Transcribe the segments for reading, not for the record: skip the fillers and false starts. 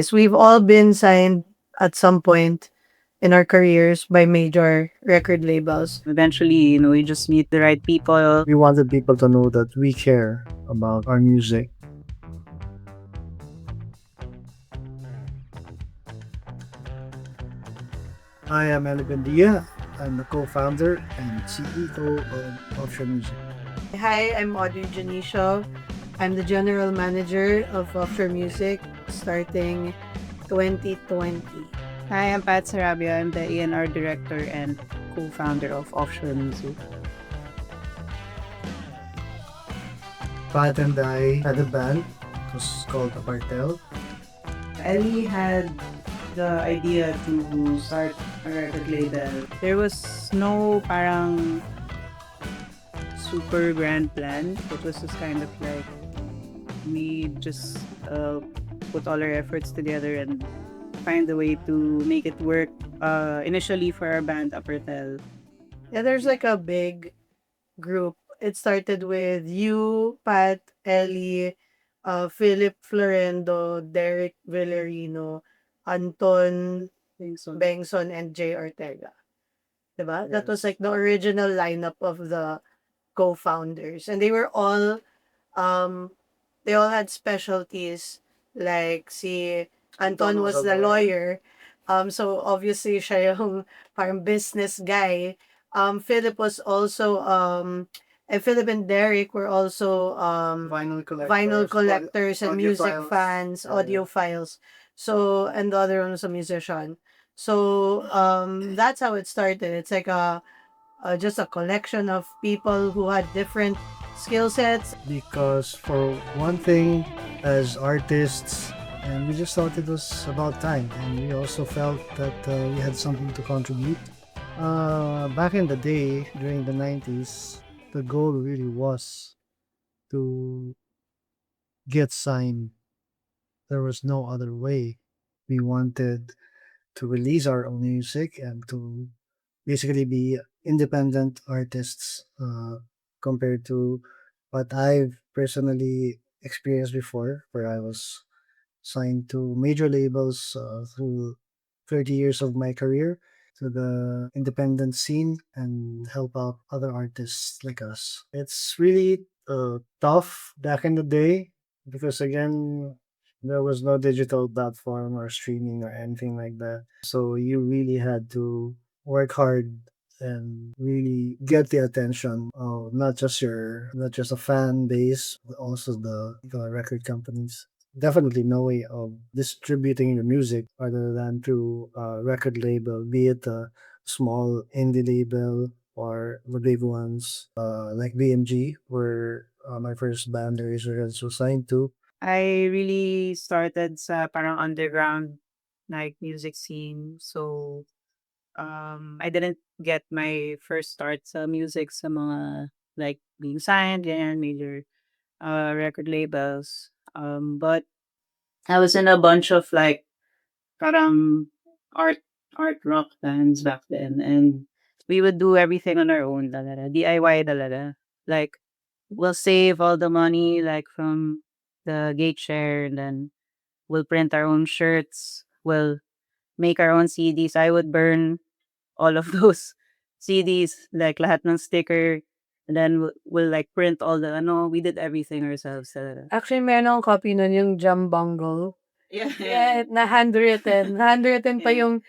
Yes, we've all been signed at some point in our careers by major record labels. Eventually, you just meet the right people. We wanted people to know that we care about our music. I am Eli Bendia. I'm the co-founder and CEO of Offshore Music. Hi, I'm Audrey Janicio. I'm the general manager of Offshore Music starting 2020. Hi, I'm Pat Sarabia. I'm the A&R director and co-founder of Offshore Music. Pat and I had a band. It was called a cartel. Ellie had the idea to start a record label. There was no parang super grand plan. It was just kind of like we just put all our efforts together and find a way to make it work. Initially for our band Uppertel. Yeah, there's like a big group. It started with you, Pat, Ellie, Philip Florendo, Derek Villarino, Anton Bengson, and Jay Ortega. Diba? That was like the original lineup of the co-founders. And um they all had specialties. Like si Anton was the lawyer. So obviously siya yung parang business guy. Philip was also and Philip and Derek were also vinyl collectors and music fans, audiophiles. So and the other one was a musician. So that's how it started. It's like just a collection of people who had different skill sets. Because for one thing, as artists, and we just thought it was about time, and we also felt that we had something to contribute. Back in the day, during the 90s, the goal really was to get signed. There was no other way. We wanted to release our own music and to basically be independent artists compared to what I've personally experienced before, where I was signed to major labels through 30 years of my career to the independent scene and help out other artists like us. It's really tough back in the day because, again, there was no digital platform or streaming or anything like that. So you really had to work hard and really get the attention of not just a fan base, but also the record companies. Definitely no way of distributing your music other than through a record label, be it a small indie label or the big ones like BMG, where my first band, The Razorheads, was signed to. I really started sa parang underground like music scene. So I didn't get my first start sa music sa mga like being signed and major record labels. But I was in a bunch of like parang art art rock bands back then, and we would do everything on our own talaga, DIY talaga. Like we'll save all the money like from the gate share, and then we'll print our own shirts. We'll make our own CDs. I would burn all of those CDs, like lahat ng sticker. And then we'll like print all the ano, we did everything ourselves talaga. Actually, meron akong copy nun yung Jam Bungle. Yeah, Yeah, na handwritten. Handwritten pa Yeah. yung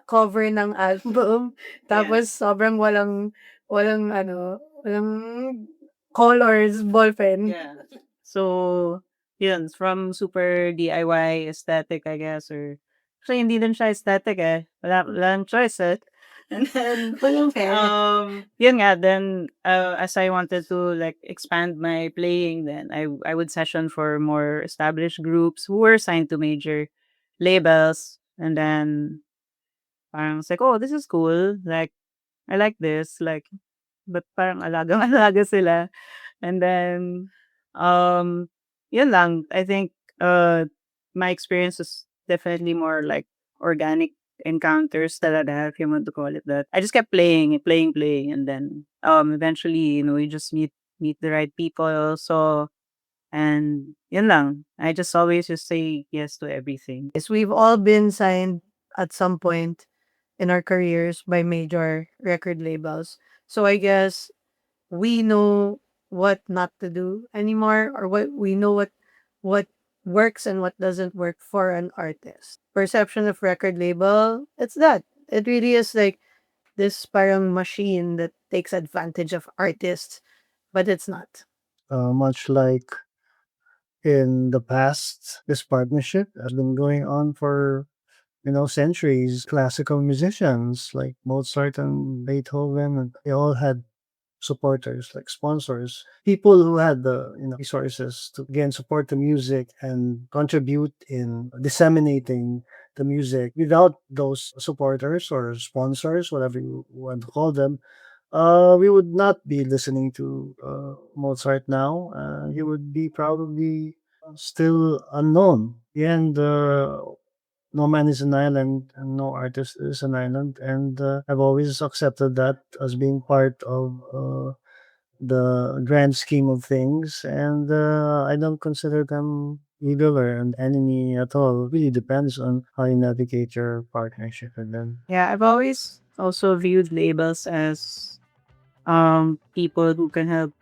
cover ng album. Tapos sobrang walang colors, ballpen. Yeah. So, yun, from super DIY aesthetic, I guess, or actually, hindi din siya aesthetic eh. Wala nang choice eh. And then, yun nga, then, as I wanted to, like, expand my playing, then I would session for more established groups who were signed to major labels. And then, parang it's like, oh, this is cool. Like, I like this. Like, but parang alagang-alaga sila. And then, um, yun lang. I think my experience was definitely more like organic encounters talaga, if you want to call it that. I just kept playing, and then eventually, you just meet the right people. So And yun lang. I just always just say yes to everything. Yes, we've all been signed at some point in our careers by major record labels. So I guess we know what not to do anymore, or what we know what works and what doesn't work for an artist. Perception of record label, it's that. It really is like this parang machine that takes advantage of artists, but it's not. Much like in the past, this partnership has been going on for centuries. Classical musicians like Mozart and Beethoven, and they all had supporters like sponsors, people who had the resources to again support the music and contribute in disseminating the music. Without those supporters or sponsors, whatever you want to call them, we would not be listening to Mozart now. He would be probably still unknown. And no man is an island, and no artist is an island. And I've always accepted that as being part of the grand scheme of things. And I don't consider them evil or an enemy at all. It really depends on how you navigate your partnership with them. Yeah, I've always also viewed labels as people who can help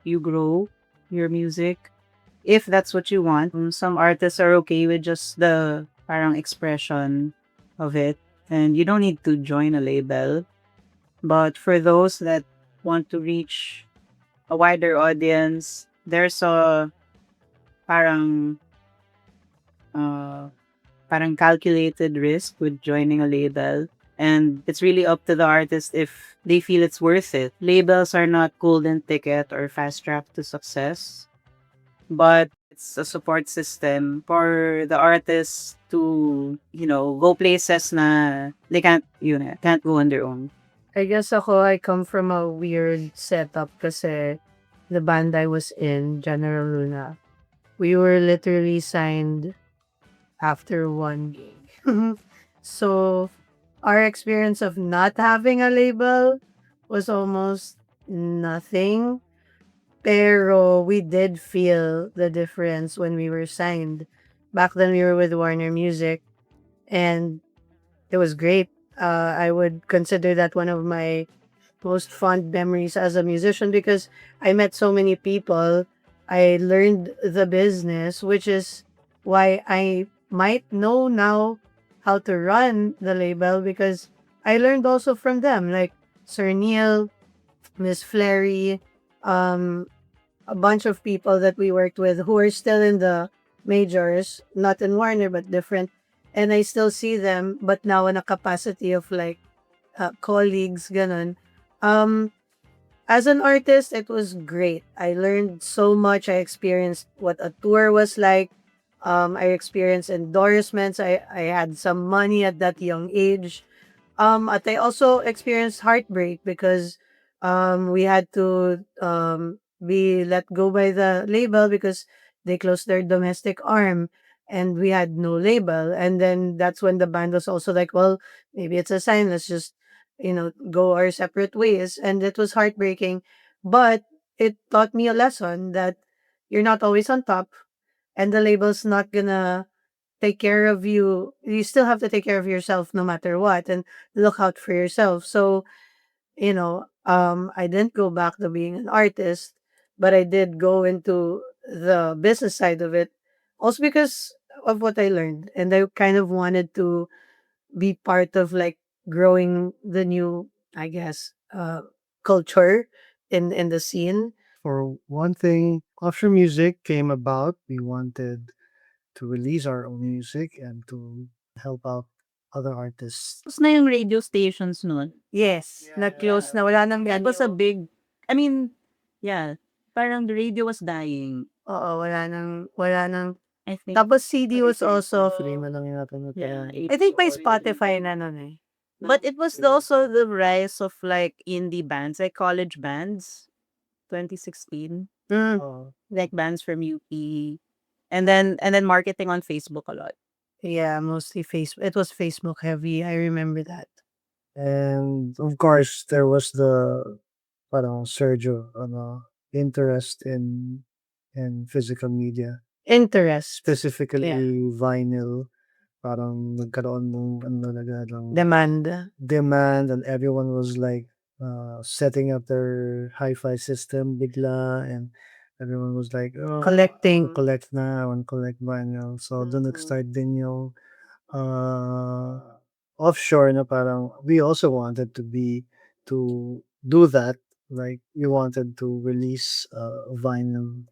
you grow your music if that's what you want. Some artists are okay with just the parang expression of it, and you don't need to join a label. But for those that want to reach a wider audience, there's a parang uh, parang calculated risk with joining a label. And it's really up to the artist if they feel it's worth it. Labels are not golden ticket or fast track to success, but it's a support system for the artists to, go places na they can't go on their own. I guess ako, I come from a weird setup kasi the band I was in, General Luna, we were literally signed after one gig. So our experience of not having a label was almost nothing. Pero we did feel the difference when we were signed. Back then we were with Warner Music, and it was great. I would consider that one of my most fond memories as a musician because I met so many people. I learned the business, which is why I might know now how to run the label because I learned also from them, like Sir Neil, Miss Flary, um, a bunch of people that we worked with who are still in the majors, not in Warner, but different. And I still see them, but now in a capacity of like colleagues, ganun. Um, as an artist, it was great. I learned so much. I experienced what a tour was like. I experienced endorsements. I had some money at that young age. At I also experienced heartbreak because we had to be let go by the label because they closed their domestic arm and we had no label. And then that's when the band was also like, well, maybe it's a sign. Let's just, go our separate ways. And it was heartbreaking. But it taught me a lesson that you're not always on top and the label's not gonna take care of you. You still have to take care of yourself no matter what and look out for yourself. So, I didn't go back to being an artist, but I did go into the business side of it also because of what I learned. And I kind of wanted to be part of like growing the new, I guess, culture in the scene. For one thing, offshore music came about. We wanted to release our own music and to help out other artists. Tapos na yung radio stations nun. Yes, nag-close na. Wala nang It was a venue. big, I mean, yeah, parang the radio was dying. Oo, wala nang I think. tapos CD was also Free man lang yata na Yeah, tayo. I think may Spotify na nun eh. but it was also the rise of like indie bands, like college bands, 2016, Mm, like bands from UP, and then marketing on Facebook a lot. yeah, mostly Facebook. It was Facebook heavy. I remember that. And of course, there was the parang surge of interest in and physical media, Interest. specifically Yeah. vinyl. Parang nagkaroon ng ano talaga ng Demand. demand, and everyone was like setting up their hi-fi system bigla, and everyone was like, oh, Collecting. collect na, I want collect vinyl. So doon nag-start din yung offshore na parang we also wanted to do that. Like we wanted to release vinyl.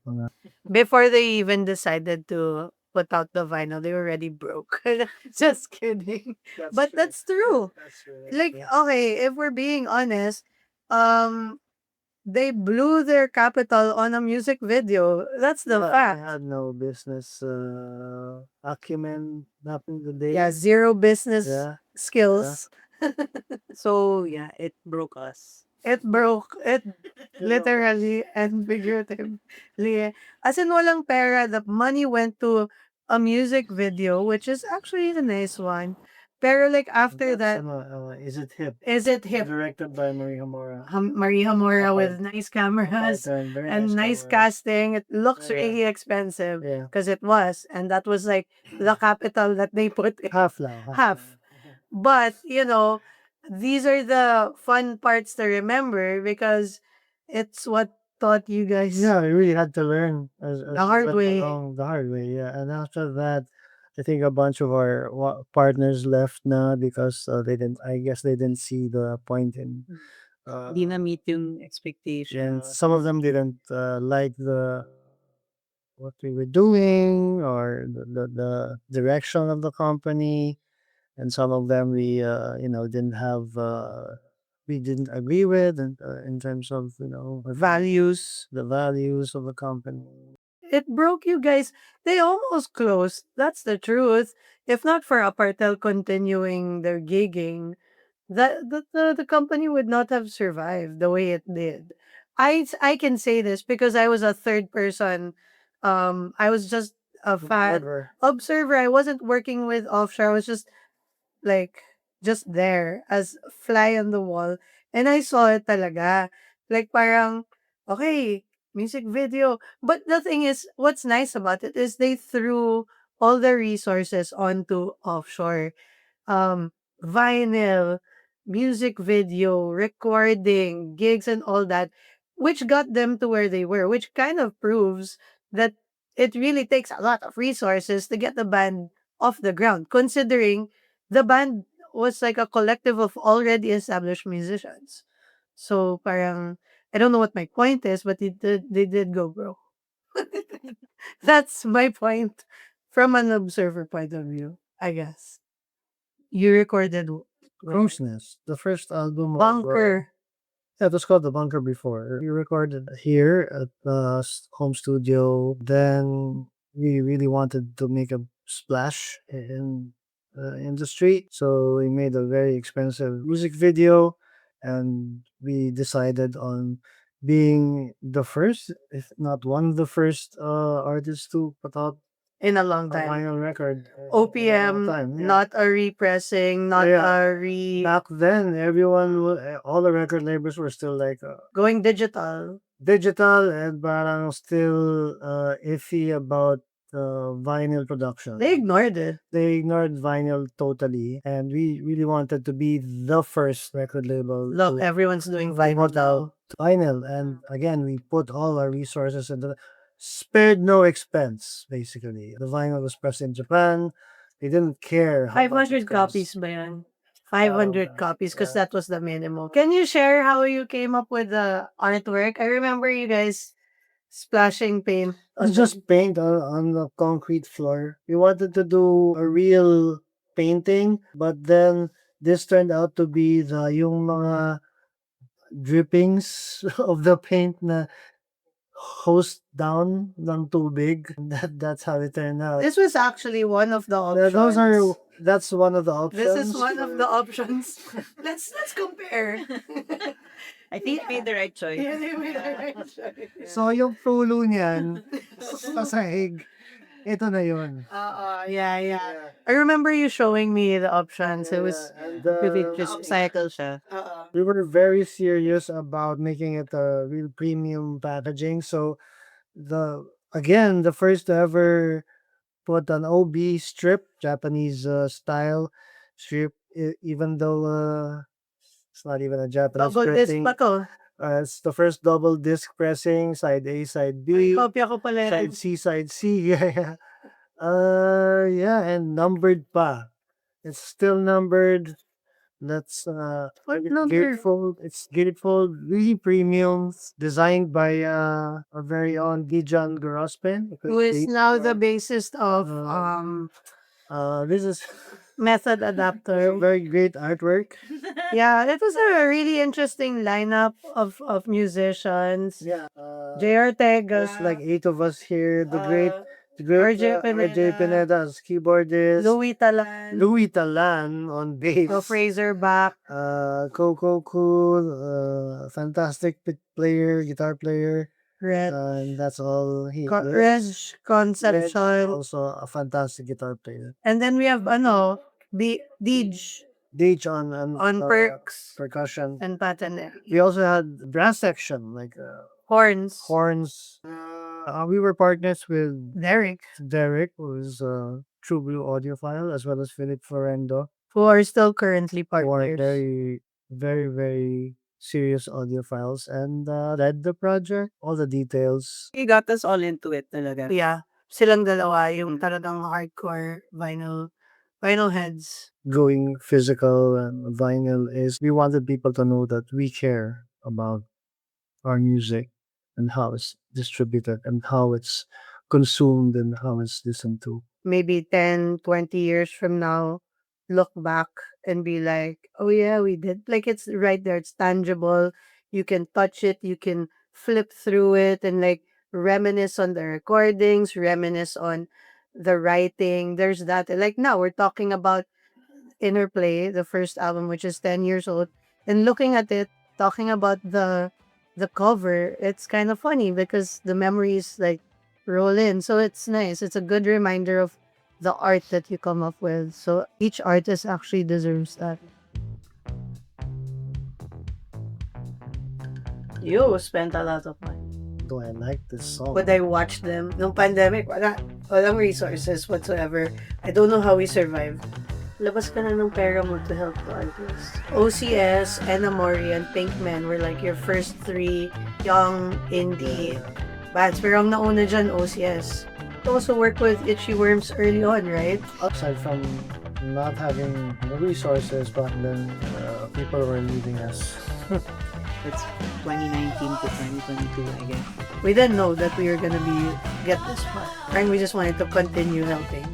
Before they even decided to put out the vinyl, they were already broke. Just kidding. But that's true. That's true. Like, okay, if we're being honest, um, they blew their capital on a music video. That's the Yeah, fact. I had no business acumen back in the day. Yeah, zero business Yeah. skills. So yeah, it broke us. It broke. It literally and figuratively. As in walang pera, the money went to a music video, which is actually a nice one. Pero like after That's that, Is It Hip? is it hip? Directed by Maria Mora. Maria Mora Apart- with nice cameras apart and very and nice camera. casting. It looks Yeah. really expensive Yeah. because it was, and that was like the capital that they put in. Half lang. Half. But, these are the fun parts to remember because it's what taught you guys Yeah, we really had to learn as the we hard went way. along the hard way. Yeah, and after that, I think a bunch of our partners left na because they didn't. I guess they didn't see the point in. Di na meet yung And expectation. some of them didn't like the what we were doing or the direction of the company, and some of them we didn't have we didn't agree with in terms of Values. the values of the company. It broke you guys. They almost closed. That's the truth. If not for Apartel continuing their gigging, the company would not have survived the way it did. I can say this because I was a third person. I was just a fan Whatever. observer. I wasn't working with Offshore. I was like just there as fly on the wall, and I saw it talaga. Like parang okay, music video. But the thing is, what's nice about it is they threw all the resources onto Offshore, um, vinyl, music video, recording, gigs, and all that, which got them to where they were, which kind of proves that it really takes a lot of resources to get the band off the ground, considering the band was like a collective of already established musicians. So parang, I don't know what my point is, but they did go broke. That's my point from an observer point of view, I guess. You recorded Crow's Nest, the first album of Bunker. yeah, it was called The Bunker before. We recorded here at the home studio. Then we really wanted to make a splash in the industry. So we made a very expensive music video, and we decided on being the first, if not one of the first artists to put out In a long a time. vinyl record. In a long OPM, time, yeah. not a repressing, not Yeah. a re Back then, everyone, all the record labels were still like going digital. digital and parang still iffy about vinyl production. They ignored it. They ignored vinyl totally, and we really wanted to be the first record label Look, to everyone's doing put vinyl out now. vinyl. And again, we put all our resources into spared no expense, basically. The vinyl was pressed in Japan. They didn't care how much 500 it cost. copies ba yan? 500 copies because Yeah. that was the minimum. Can you share how you came up with the artwork? I remember you guys splashing paint. It's just paint on the concrete floor. We wanted to do a real painting, but then this turned out to be yung mga drippings of the paint na hose down ng tubig. That's how it turned out. This was actually one of the options. That's one of the options. This is one of the options. Let's compare. I think you made the right choice. Yeah, they made the right choice. So yung tulo niyan sa sahig, ito na yun. Yeah. I remember you showing me the options. It was And, really Just interesting. cycle siya. we were very serious about making it a real premium packaging. So the again, the first to ever put an OB strip, Japanese style strip, even though it's not even a Japanese Double disc printing. pa to. It's the first double disc pressing, side A, side May B, kopya ko pala yan. side C, side C. Yeah, yeah. Yeah, and numbered pa. It's still numbered. That's What number? gatefold. It's gatefold, really premium, designed by our very own Gijan Gorospen. Who is now the bassist of This is Method Adapter. very great artwork. Yeah, it was a really interesting lineup of musicians. Yeah, J.R. Tegas, there's like 8 of us here. The great RJ RJ Pineda, Pineda as keyboardist. Louis Talan, Louis Talan on bass. Fraser Bach, Coco Cool, fantastic player, guitar player. Red, And that's all he Reg is. Concepcion, Also a fantastic guitar player. and then we have Deej Dage on perks percussion. and pattern. We also had brass section, like Horns, horns. We were partners with Derek, who is True Blue Audiophile, as well as Philip Florendo, who are still currently who are partners. very, very, very serious audiophiles, and led the project, all the details. He got us all into it talaga. Yeah, silang dalawa yung talagang hardcore vinyl heads. Going physical and vinyl is we wanted people to know that we care about our music and how it's distributed and how it's consumed and how it's listened to. Maybe 10, 20 years from now, look back and be like, oh yeah, we did. Like it's right there, it's tangible. You can touch it, you can flip through it and like reminisce on the recordings, reminisce on the writing. There's that. Like now we're talking about Interplay, the first album, which is 10 years old, and looking at it, talking about the cover, it's kind of funny because the memories like roll in. So it's nice. It's a good reminder of the art that you come up with. So each artist actually deserves that. You spent a lot of money. Do I like this song? Would I watch them? Nung pandemic, walang resources whatsoever. I don't know how we survived. Labas ka na ng pera mo to help the artists. OCS, Enamori, and Pinkman were like your first three young indie bands. Pero ang nauna dyan, OCS. You also work with Itchy Worms early on, right? Aside from not having the resources back then, people were leaving us. It's 2019 to 2022, I guess. We didn't know that we were gonna get this far. And we just wanted to continue helping.